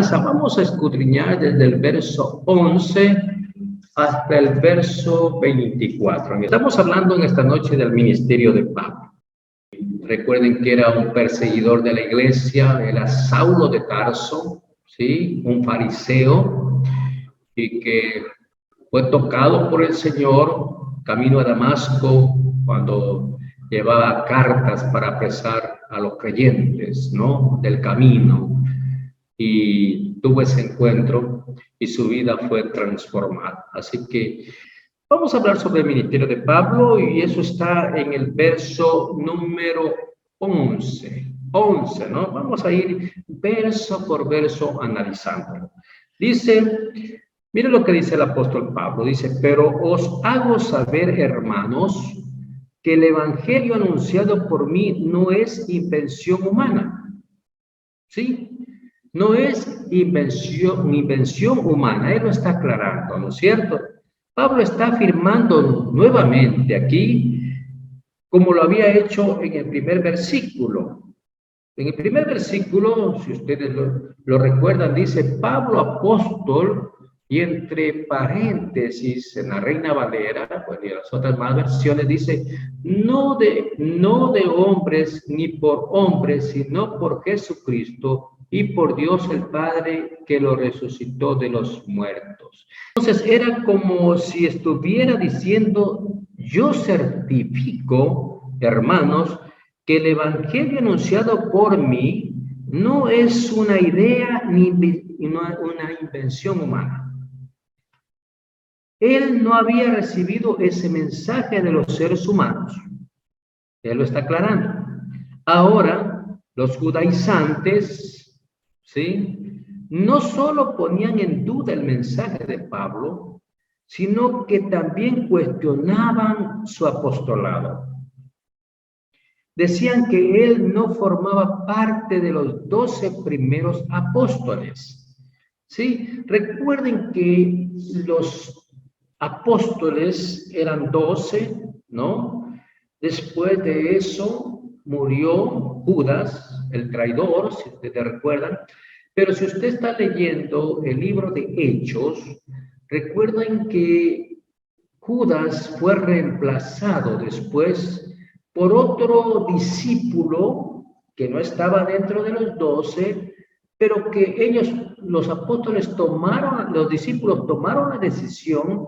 enseñanza vamos a escudriñar desde el verso 11 hasta el verso 24. Estamos hablando en esta noche del ministerio de Pablo. Recuerden que era un perseguidor de la iglesia, era Saulo de Tarso, ¿sí? Un fariseo, y que fue tocado por el Señor camino a Damasco cuando llevaba cartas para apresar a los creyentes, ¿no? Del camino, y tuvo ese encuentro y su vida fue transformada. Así que vamos a hablar sobre el ministerio de Pablo y eso está en el verso número 11, ¿no? Vamos a ir verso por verso analizándolo. Dice, miren lo que dice el apóstol Pablo, dice, pero os hago saber, hermanos, que el evangelio anunciado por mí no es invención humana, ¿sí? No es invención humana, él lo está aclarando, ¿no es cierto? Pablo está afirmando nuevamente aquí, como lo había hecho en el primer versículo. En el primer versículo, si ustedes lo recuerdan, dice Pablo apóstol, y entre paréntesis, en la Reina Valera, pues, y en las otras más versiones, dice, no de hombres ni por hombres, sino por Jesucristo y por Dios el Padre que lo resucitó de los muertos. Entonces era como si estuviera diciendo, yo certifico, hermanos, que el evangelio anunciado por mí no es una idea ni una invención humana. Él no había recibido ese mensaje de los seres humanos. Él lo está aclarando. Ahora, los judaizantes, ¿sí? No solo ponían en duda el mensaje de Pablo, sino que también cuestionaban su apostolado. Decían que él no formaba parte de los 12 primeros apóstoles. ¿Sí? Recuerden que los apóstoles eran 12, ¿no? Después de eso murió Judas, el traidor, si ustedes recuerdan. Pero si usted está leyendo el libro de Hechos, recuerden que Judas fue reemplazado después por otro discípulo que no estaba dentro de los 12, pero que ellos, los apóstoles los discípulos tomaron la decisión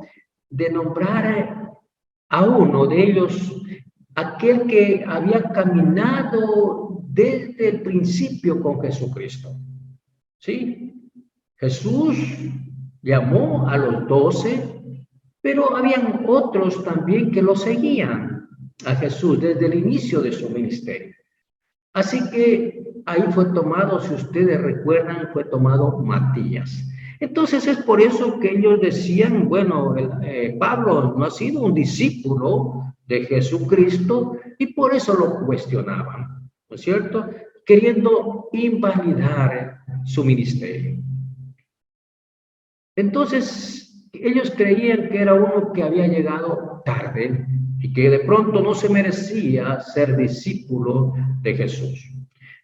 de nombrar a uno de ellos, aquel que había caminado desde el principio con Jesucristo. ¿Sí? Jesús llamó a los 12, pero habían otros también que lo seguían a Jesús desde el inicio de su ministerio. Así que ahí fue tomado, si ustedes recuerdan, fue tomado Matías. Entonces es por eso que ellos decían, bueno, Pablo no ha sido un discípulo de Jesucristo y por eso lo cuestionaban, ¿no es cierto? Queriendo invalidar su ministerio. Entonces ellos creían que era uno que había llegado tarde y que de pronto no se merecía ser discípulo de Jesús.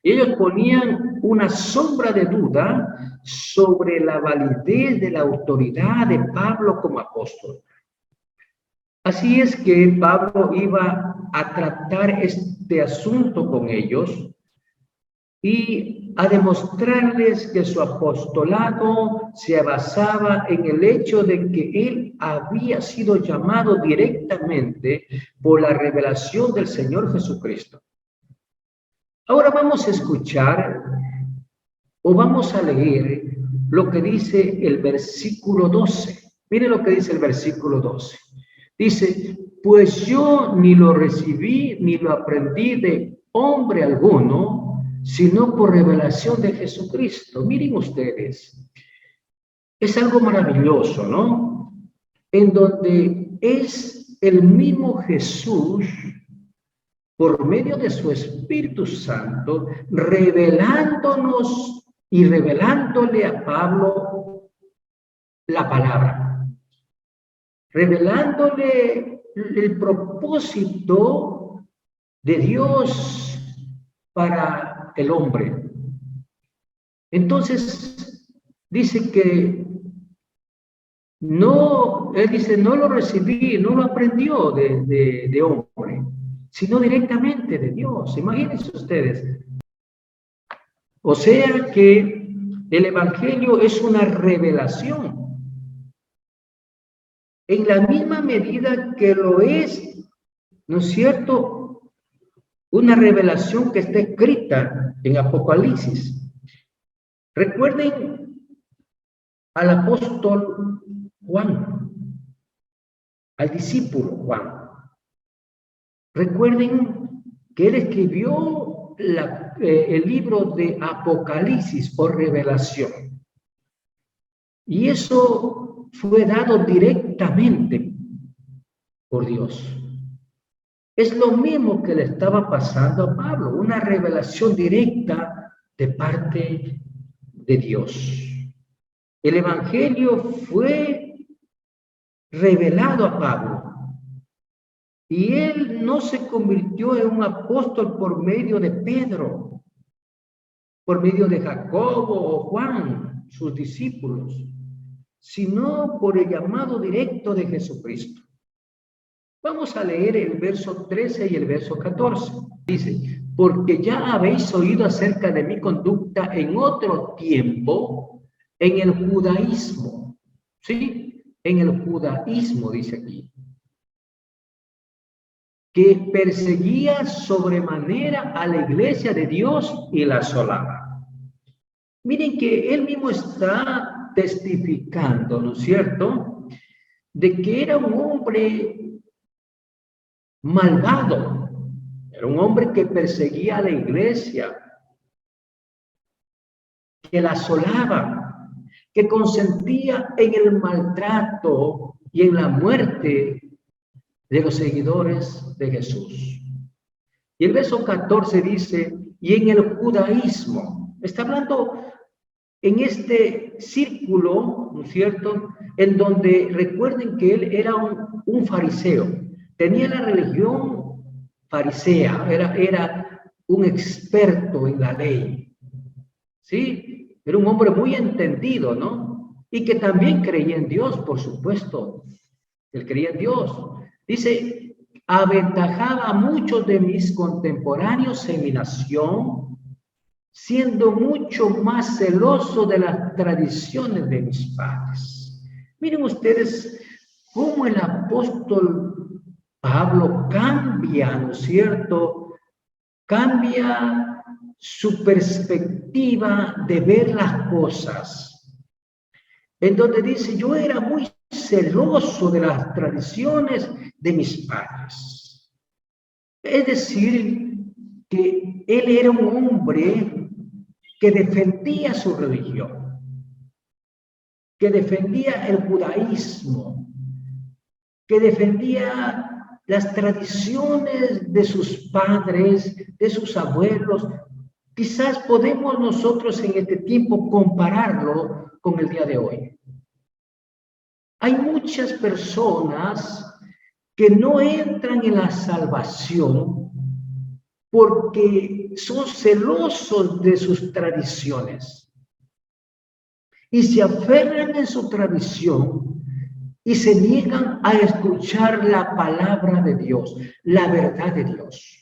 Y ellos ponían una sombra de duda sobre la validez de la autoridad de Pablo como apóstol. Así es que Pablo iba a tratar este asunto con ellos y a demostrarles que su apostolado se basaba en el hecho de que él había sido llamado directamente por la revelación del Señor Jesucristo. Ahora vamos a escuchar o vamos a leer lo que dice el versículo 12. Miren lo que dice el versículo 12. Dice, pues yo ni lo recibí ni lo aprendí de hombre alguno, sino por revelación de Jesucristo. Miren ustedes, es algo maravilloso, ¿no? En donde es el mismo Jesús, por medio de su Espíritu Santo, revelándonos y revelándole a Pablo la palabra, revelándole el propósito de Dios para el hombre. Entonces, dice que no, él dice, no lo recibí, no lo aprendió de hombre, sino directamente de Dios. Imagínense ustedes. O sea que el Evangelio es una revelación. En la misma medida que lo es, ¿no es cierto? Una revelación que está escrita en Apocalipsis. Recuerden al apóstol Juan, al discípulo Juan. Recuerden que él escribió el libro de Apocalipsis o Revelación. Y eso fue dado directamente por Dios. Es lo mismo que le estaba pasando a Pablo, una revelación directa de parte de Dios. El Evangelio fue revelado a Pablo y él no se convirtió en un apóstol por medio de Pedro, por medio de Jacobo o Juan, sus discípulos, sino por el llamado directo de Jesucristo. Vamos a leer el verso 13 y el verso 14. Dice, porque ya habéis oído acerca de mi conducta en otro tiempo en el judaísmo. ¿Sí? En el judaísmo, dice aquí. Que perseguía sobremanera a la iglesia de Dios y la asolaba. Miren que él mismo está testificando, ¿no es cierto?, de que era un hombre malvado, era un hombre que perseguía a la iglesia, que la asolaba, que consentía en el maltrato y en la muerte de los seguidores de Jesús. Y el verso 14 dice, y en el judaísmo, está hablando en este círculo, ¿no es cierto?, en donde recuerden que él era un fariseo, tenía la religión farisea, era un experto en la ley, ¿sí? Era un hombre muy entendido, ¿no? Y que también creía en Dios, por supuesto. Él creía en Dios. Dice, aventajaba a muchos de mis contemporáneos en mi nación, siendo mucho más celoso de las tradiciones de mis padres. Miren ustedes cómo el apóstol Pablo cambia, ¿no es cierto? Cambia su perspectiva de ver las cosas. En donde dice, yo era muy celoso de las tradiciones de mis padres. Es decir, que él era un hombre que defendía su religión, que defendía el judaísmo, que defendía las tradiciones de sus padres, de sus abuelos. Quizás podemos nosotros en este tiempo compararlo con el día de hoy. Hay muchas personas que no entran en la salvación porque son celosos de sus tradiciones y se aferran en su tradición y se niegan a escuchar la palabra de Dios, la verdad de Dios.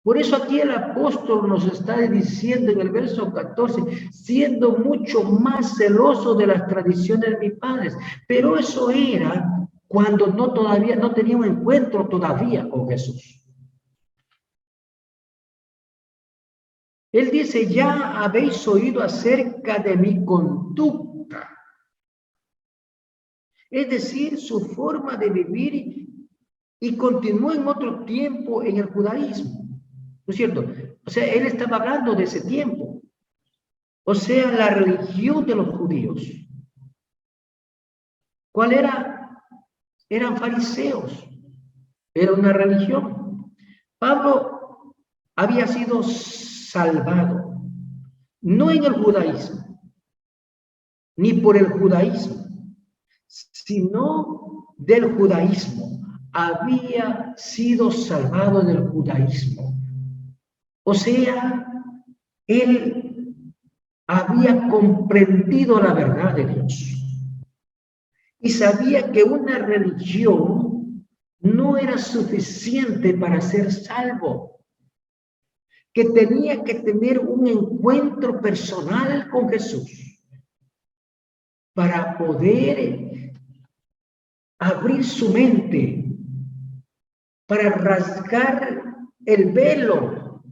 Por eso aquí el apóstol nos está diciendo en el verso 14, siendo mucho más celoso de las tradiciones de mis padres. Pero eso era cuando todavía no tenía un encuentro todavía con Jesús. Él dice, ya habéis oído acerca de mi conducta. Es decir, su forma de vivir y continuó en otro tiempo en el judaísmo. ¿No es cierto? O sea, él estaba hablando de ese tiempo. O sea, la religión de los judíos. ¿Cuál era? Eran fariseos. Era una religión. Pablo había sido salvado, no en el judaísmo, ni por el judaísmo, sino del judaísmo. Había sido salvado del judaísmo. O sea, él había comprendido la verdad de Dios y sabía que una religión no era suficiente para ser salvo, que tenía que tener un encuentro personal con Jesús para poder abrir su mente, para rasgar el velo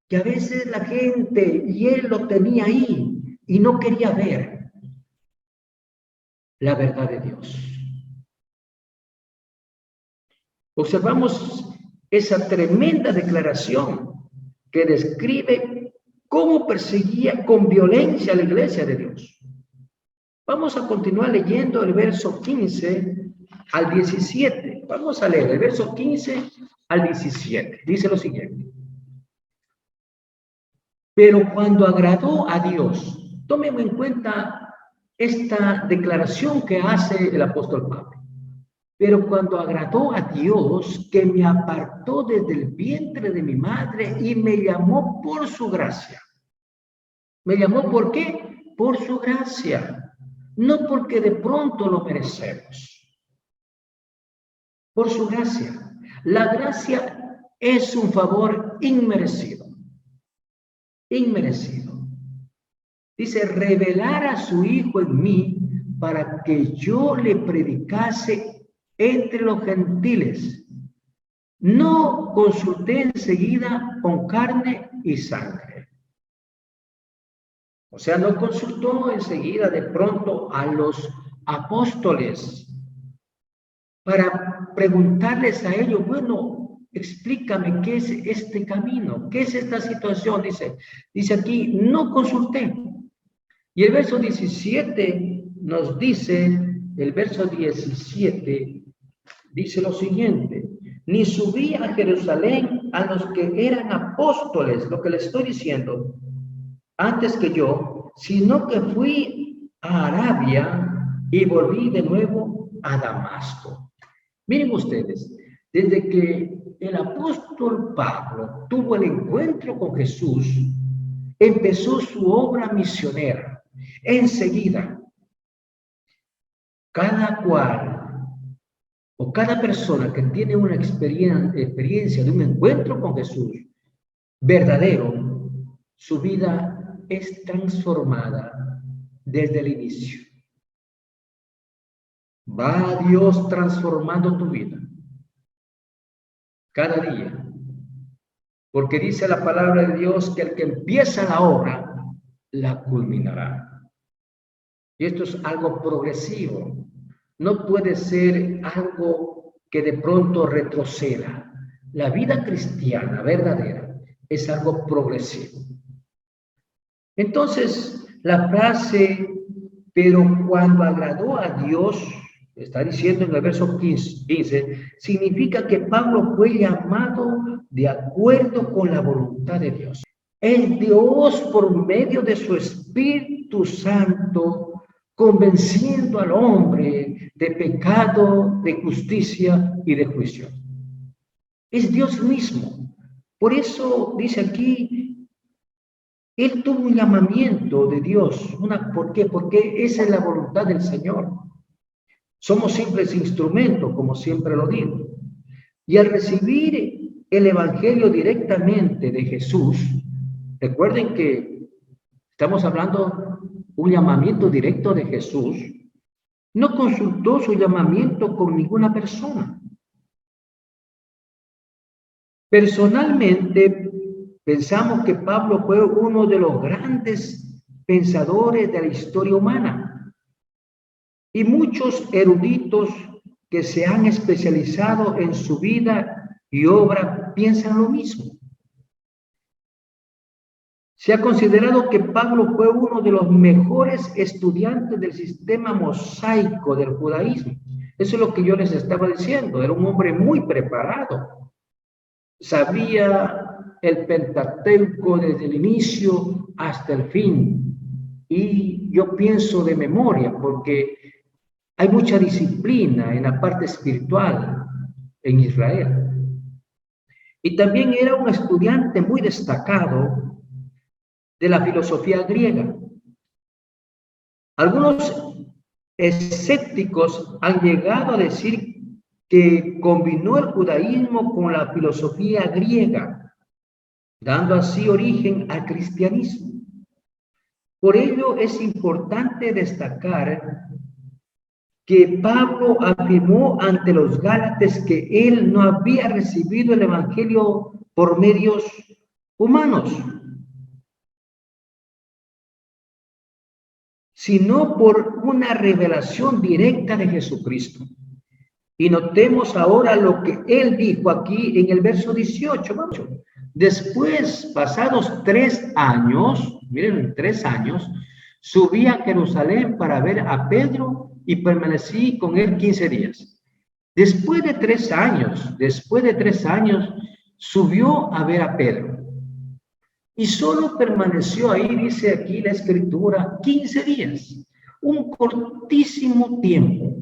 que a veces la gente y él lo tenía ahí y no quería ver la verdad de Dios. Observamos esa tremenda declaración que describe cómo perseguía con violencia a la iglesia de Dios. Vamos a continuar leyendo el verso 15 al 17. Vamos a leer el verso 15 al 17. Dice lo siguiente. Pero cuando agradó a Dios, tómeme en cuenta esta declaración que hace el apóstol Pablo. Pero cuando agradó a Dios, que me apartó desde el vientre de mi madre y me llamó por su gracia. ¿Me llamó por qué? Por su gracia. No porque de pronto lo merecemos. Por su gracia. La gracia es un favor inmerecido. Inmerecido. Dice, revelar a su Hijo en mí para que yo le predicase entre los gentiles. No consulté enseguida con carne y sangre. O sea, no consultó enseguida de pronto a los apóstoles para preguntarles a ellos, bueno, explícame qué es este camino, qué es esta situación. Dice aquí, no consulté. Y el verso 17 nos dice, el verso 17 dice lo siguiente, ni subí a Jerusalén a los que eran apóstoles, lo que le estoy diciendo, antes que yo, sino que fui a Arabia y volví de nuevo a Damasco. Miren ustedes, desde que el apóstol Pablo tuvo el encuentro con Jesús, empezó su obra misionera. Enseguida, cada cual o cada persona que tiene una experiencia de un encuentro con Jesús verdadero, su vida es transformada desde el inicio. Va Dios transformando tu vida cada día, porque dice la palabra de Dios que el que empieza la obra la culminará. Y esto es algo progresivo. No puede ser algo que de pronto retroceda. La vida cristiana verdadera es algo progresivo. Entonces, la frase, pero cuando agradó a Dios, está diciendo en el verso 15, significa que Pablo fue llamado de acuerdo con la voluntad de Dios. Es Dios por medio de su Espíritu Santo convenciendo al hombre de pecado, de justicia y de juicio. Es Dios mismo. Por eso dice aquí, él tuvo un llamamiento de Dios. ¿Por qué? Porque esa es la voluntad del Señor. Somos simples instrumentos, como siempre lo digo. Y al recibir el Evangelio directamente de Jesús, recuerden que estamos hablando un llamamiento directo de Jesús, no consultó su llamamiento con ninguna persona. Personalmente, pensamos que Pablo fue uno de los grandes pensadores de la historia humana. Y muchos eruditos que se han especializado en su vida y obra piensan lo mismo. Se ha considerado que Pablo fue uno de los mejores estudiantes del sistema mosaico del judaísmo. Eso es lo que yo les estaba diciendo. Era un hombre muy preparado. Sabía el Pentateuco desde el inicio hasta el fin. Y yo pienso de memoria porque hay mucha disciplina en la parte espiritual en Israel. Y también era un estudiante muy destacado de la filosofía griega. Algunos escépticos han llegado a decir que combinó el judaísmo con la filosofía griega, dando así origen al cristianismo. Por ello es importante destacar que Pablo afirmó ante los gálatas que él no había recibido el evangelio por medios humanos, sino por una revelación directa de Jesucristo. Y notemos ahora lo que él dijo aquí en el verso 18. Vamos. Después, pasados 3 años, miren, 3 años, subí a Jerusalén para ver a Pedro y permanecí con él 15 días. Después de 3 años, subió a ver a Pedro. Y solo permaneció ahí, dice aquí la escritura, 15 días. Un cortísimo tiempo.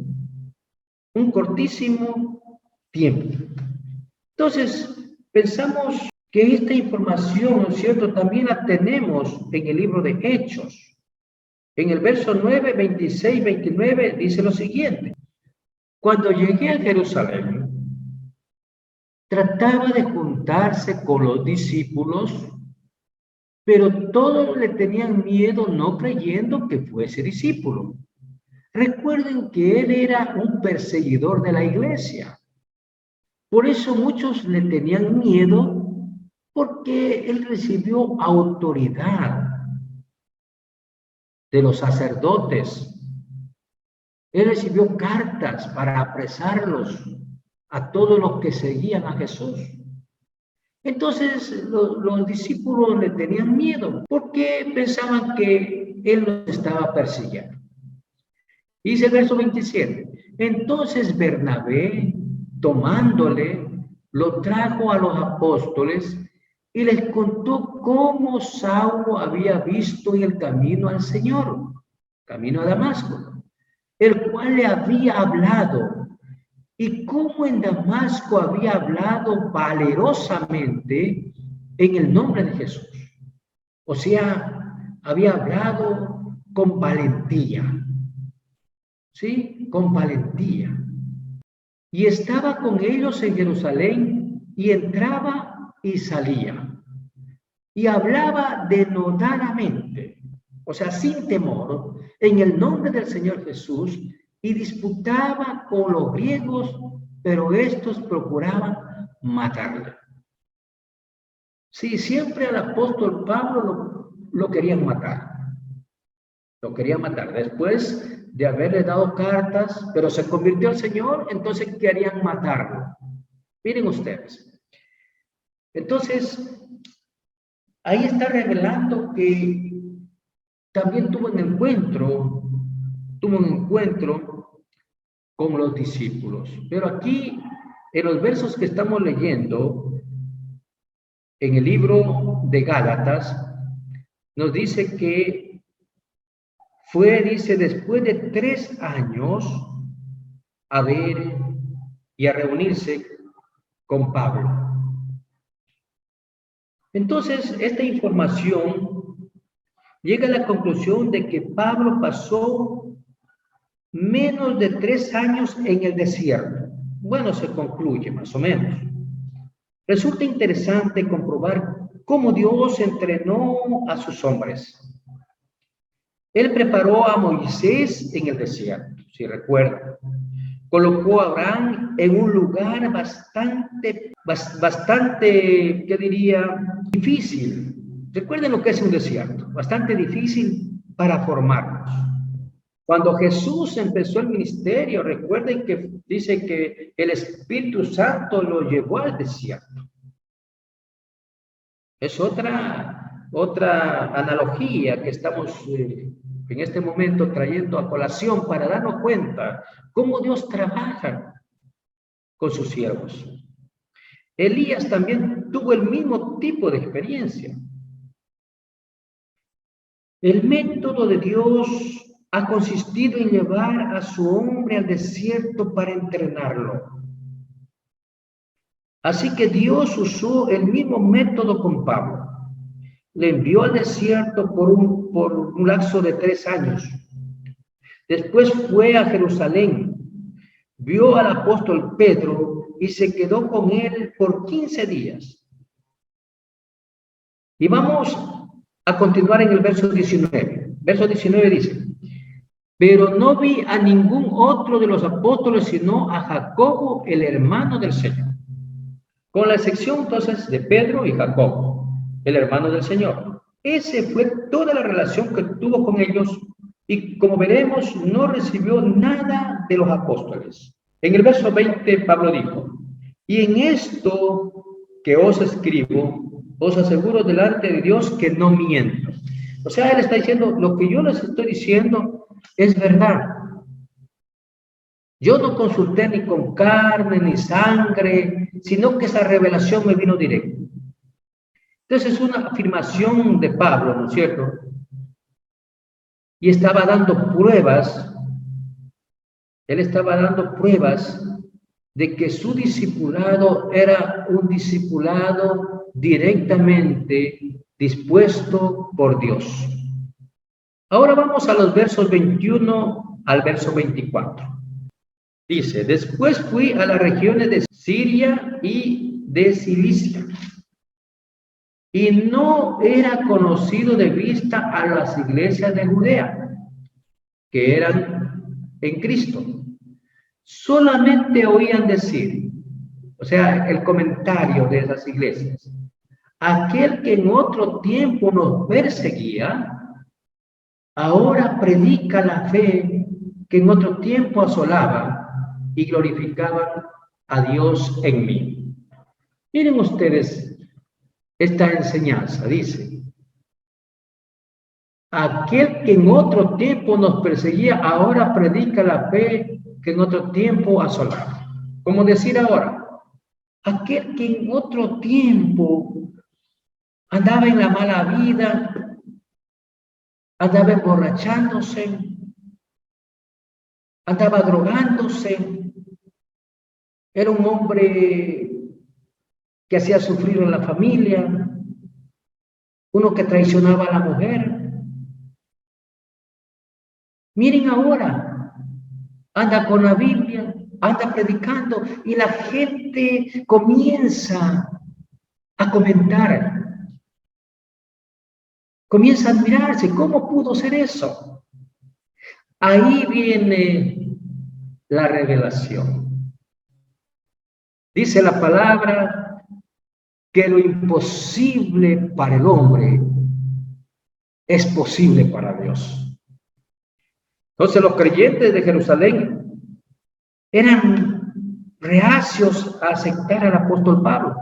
Un cortísimo tiempo. Entonces, pensamos que esta información, ¿no es cierto?, también la tenemos en el libro de Hechos. En el verso 9, 26, 29 dice lo siguiente. Cuando llegué a Jerusalén, trataba de juntarse con los discípulos, pero todos le tenían miedo, no creyendo que fuese discípulo. Recuerden que él era un perseguidor de la iglesia. Por eso muchos le tenían miedo, porque él recibió autoridad de los sacerdotes. Él recibió cartas para apresarlos a todos los que seguían a Jesús. Entonces los discípulos le tenían miedo, porque pensaban que él los estaba persiguiendo. Dice el verso 27. Entonces Bernabé, tomándole, lo trajo a los apóstoles y les contó cómo Saulo había visto en el camino al Señor, camino a Damasco, el cual le había hablado, y cómo en Damasco había hablado valerosamente en el nombre de Jesús. O sea, había hablado con valentía. ¿Sí? Con valentía. Y estaba con ellos en Jerusalén y entraba y salía. Y hablaba denodadamente, o sea, sin temor, en el nombre del Señor Jesús, y disputaba con los griegos, pero estos procuraban matarle. Sí, siempre al apóstol Pablo lo querían matar. Lo querían matar. Después de haberle dado cartas, pero se convirtió al Señor, entonces querían matarlo. Miren ustedes. Entonces, ahí está revelando que también tuvo un encuentro con los discípulos. Pero aquí, en los versos que estamos leyendo, en el libro de Gálatas, nos dice que dice, después de 3 años a ver y a reunirse con Pablo. Entonces, esta información llega a la conclusión de que Pablo pasó menos de 3 años en el desierto. Bueno, se concluye más o menos. Resulta interesante comprobar cómo Dios entrenó a sus hombres. Él preparó a Moisés en el desierto, si recuerdan. Colocó a Abraham en un lugar bastante, ¿qué diría? Difícil. Recuerden lo que es un desierto, bastante difícil para formarnos. Cuando Jesús empezó el ministerio, recuerden que dice que el Espíritu Santo lo llevó al desierto. Es otra analogía que estamos en este momento trayendo a colación para darnos cuenta cómo Dios trabaja con sus siervos. Elías también tuvo el mismo tipo de experiencia. El método de Dios ha consistido en llevar a su hombre al desierto para entrenarlo. Así que Dios usó el mismo método con Pablo. Le envió al desierto por un lapso de 3 años Después fue a Jerusalén, vio al apóstol Pedro y se quedó con él por 15 días. Y vamos a continuar en el verso 19. Verso 19 dice: pero no vi a ningún otro de los apóstoles sino a Jacobo, el hermano del Señor. Con la excepción entonces de Pedro y Jacobo, el hermano del Señor. Esa fue toda la relación que tuvo con ellos, y como veremos, no recibió nada de los apóstoles. En el verso 20, Pablo dijo: y en esto que os escribo, os aseguro delante de Dios que no miento. O sea, él está diciendo, lo que yo les estoy diciendo es verdad. Yo no consulté ni con carne ni sangre, sino que esa revelación me vino directa. Entonces es una afirmación de Pablo, ¿no es cierto? Y estaba dando pruebas, él estaba dando pruebas de que su discipulado era un discipulado directamente dispuesto por Dios. Ahora vamos a los versos 21 al verso 24. Dice: después fui a las regiones de Siria y de Cilicia, y no era conocido de vista a las iglesias de Judea, que eran en Cristo. Solamente oían decir, o sea, el comentario de esas iglesias: aquel que en otro tiempo nos perseguía, ahora predica la fe que en otro tiempo asolaba, y glorificaban a Dios en mí. Miren ustedes esta enseñanza, dice: aquel que en otro tiempo nos perseguía, ahora predica la fe que en otro tiempo asolaba. Como decir ahora, aquel que en otro tiempo andaba en la mala vida, andaba emborrachándose, andaba drogándose, era un hombre que hacía sufrir a la familia, uno que traicionaba a la mujer. Miren ahora, anda con la Biblia, anda predicando, y la gente comienza a comentar, comienza a admirarse. ¿Cómo pudo ser eso? Ahí viene la revelación. Dice la palabra que lo imposible para el hombre es posible para Dios. Entonces los creyentes de Jerusalén eran reacios a aceptar al apóstol Pablo.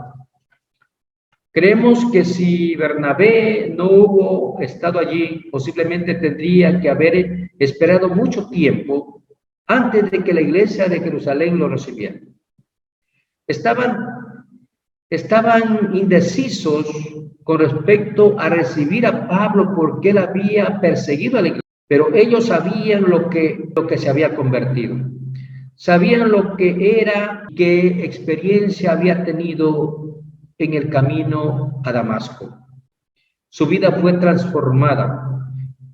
Creemos que si Bernabé no hubo estado allí, posiblemente tendría que haber esperado mucho tiempo antes de que la iglesia de Jerusalén lo recibiera. Estaban indecisos con respecto a recibir a Pablo porque él había perseguido a la iglesia, pero ellos sabían lo que se había convertido. Sabían lo que era, qué experiencia había tenido en el camino a Damasco. Su vida fue transformada.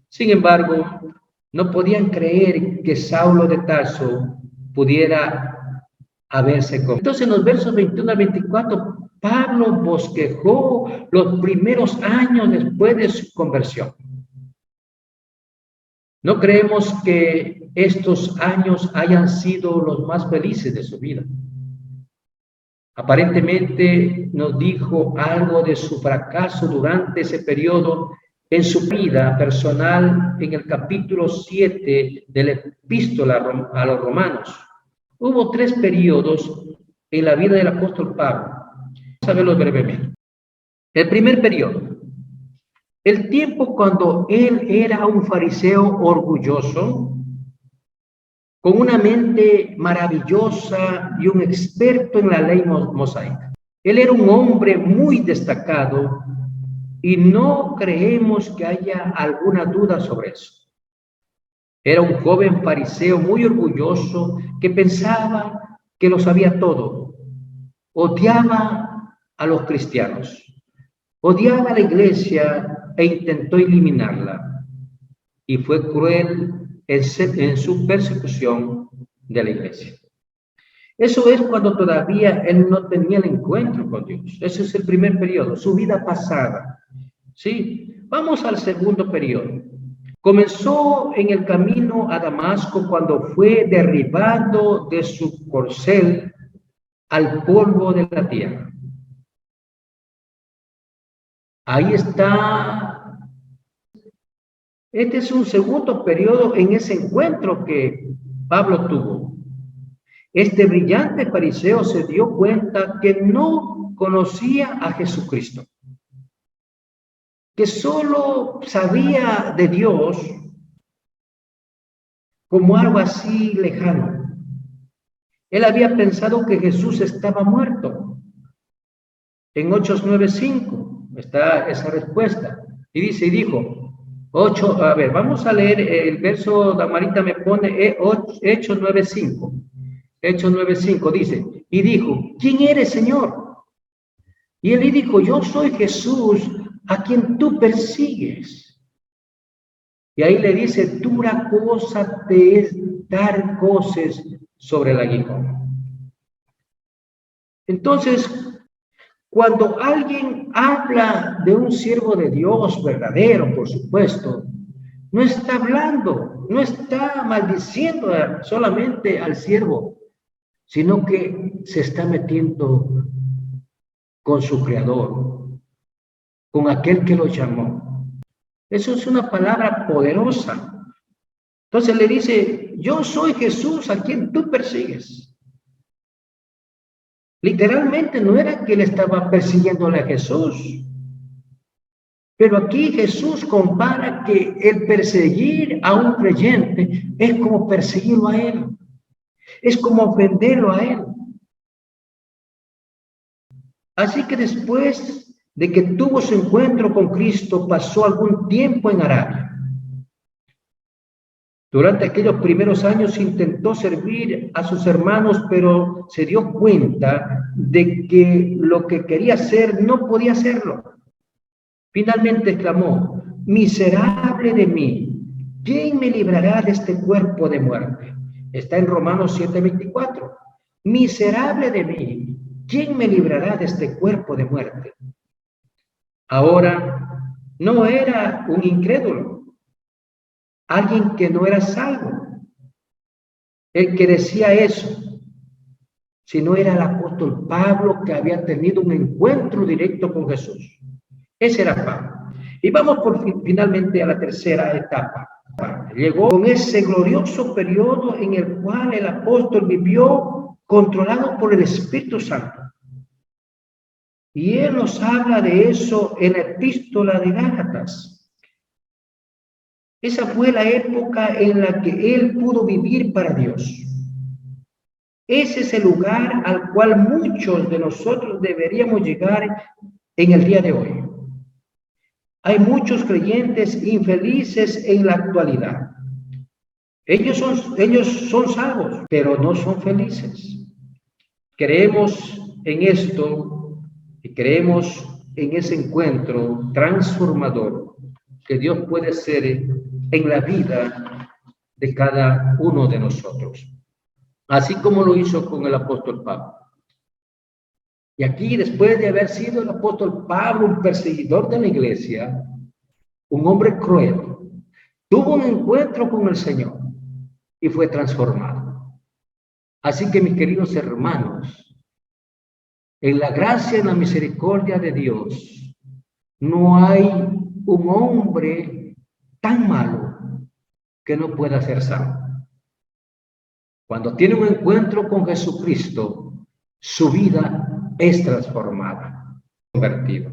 Sin embargo, no podían creer que Saulo de Tarso pudiera haberse convertido. Entonces, en los versos 21 al 24, Pablo bosquejó los primeros años después de su conversión. No creemos que estos años hayan sido los más felices de su vida. Aparentemente nos dijo algo de su fracaso durante ese periodo en su vida personal en el capítulo 7 de la epístola a los romanos. Hubo 3 periodos en la vida del apóstol Pablo. Vamos a verlos brevemente. El primer periodo, el tiempo cuando él era un fariseo orgulloso, con una mente maravillosa y un experto en la ley mosaica. Él era un hombre muy destacado y no creemos que haya alguna duda sobre eso. Era un joven fariseo muy orgulloso que pensaba que lo sabía todo. Odiaba a los cristianos, odiaba a la iglesia e intentó eliminarla. Y fue cruel en su persecución de la iglesia. Eso es cuando todavía él no tenía el encuentro con Dios. Ese es el primer periodo, su vida pasada. ¿Sí? Vamos al segundo periodo. Comenzó en el camino a Damasco cuando fue derribado de su corcel al polvo de la tierra. Ahí está. Este es un segundo periodo en ese encuentro que Pablo tuvo. Este brillante fariseo se dio cuenta que no conocía a Jesucristo, que solo sabía de Dios como algo así lejano. Él había pensado que Jesús estaba muerto. En Hechos 9:5 está esa respuesta. Y dijo, vamos a leer el verso, Damarita me pone Hechos 9:5. Hechos 9:5 dice, y dijo, ¿quién eres, Señor? Y él le dijo, yo soy Jesús, a quien tú persigues. Y ahí le dice, dura cosa te es dar coces sobre el aguijón. Entonces, cuando alguien habla de un siervo de Dios verdadero, por supuesto, no está hablando, no está maldiciendo solamente al siervo, sino que se está metiendo con su creador, con aquel que lo llamó. Eso es una palabra poderosa. Entonces le dice, yo soy Jesús a quien tú persigues. Literalmente no era que él estaba persiguiéndole a Jesús. Pero aquí Jesús compara que el perseguir a un creyente es como perseguirlo a él. Es como ofenderlo a él. Así que después de que tuvo su encuentro con Cristo, pasó algún tiempo en Arabia. Durante aquellos primeros años intentó servir a sus hermanos, pero se dio cuenta de que lo que quería hacer no podía hacerlo. Finalmente exclamó, miserable de mí, ¿quién me librará de este cuerpo de muerte? Está en Romanos 7:24. Miserable de mí, ¿quién me librará de este cuerpo de muerte? Ahora, no era un incrédulo, alguien que no era salvo, el que decía eso, sino era el apóstol Pablo que había tenido un encuentro directo con Jesús. Ese era Pablo. Y vamos finalmente a la tercera etapa. Llegó con ese glorioso periodo en el cual el apóstol vivió controlado por el Espíritu Santo. Y él nos habla de eso en la epístola de Gálatas. Esa fue la época en la que él pudo vivir para Dios. Ese es el lugar al cual muchos de nosotros deberíamos llegar en el día de hoy. Hay muchos creyentes infelices en la actualidad. Ellos son salvos, pero no son felices. Creemos en esto y creemos en ese encuentro transformador que Dios puede hacer en la vida de cada uno de nosotros. Así como lo hizo con el apóstol Pablo. Y aquí, después de haber sido el apóstol Pablo un perseguidor de la iglesia, un hombre cruel, tuvo un encuentro con el Señor y fue transformado. Así que, mis queridos hermanos, en la gracia y la misericordia de Dios, no hay un hombre tan malo que no pueda ser salvo. Cuando tiene un encuentro con Jesucristo, su vida es transformada, convertida.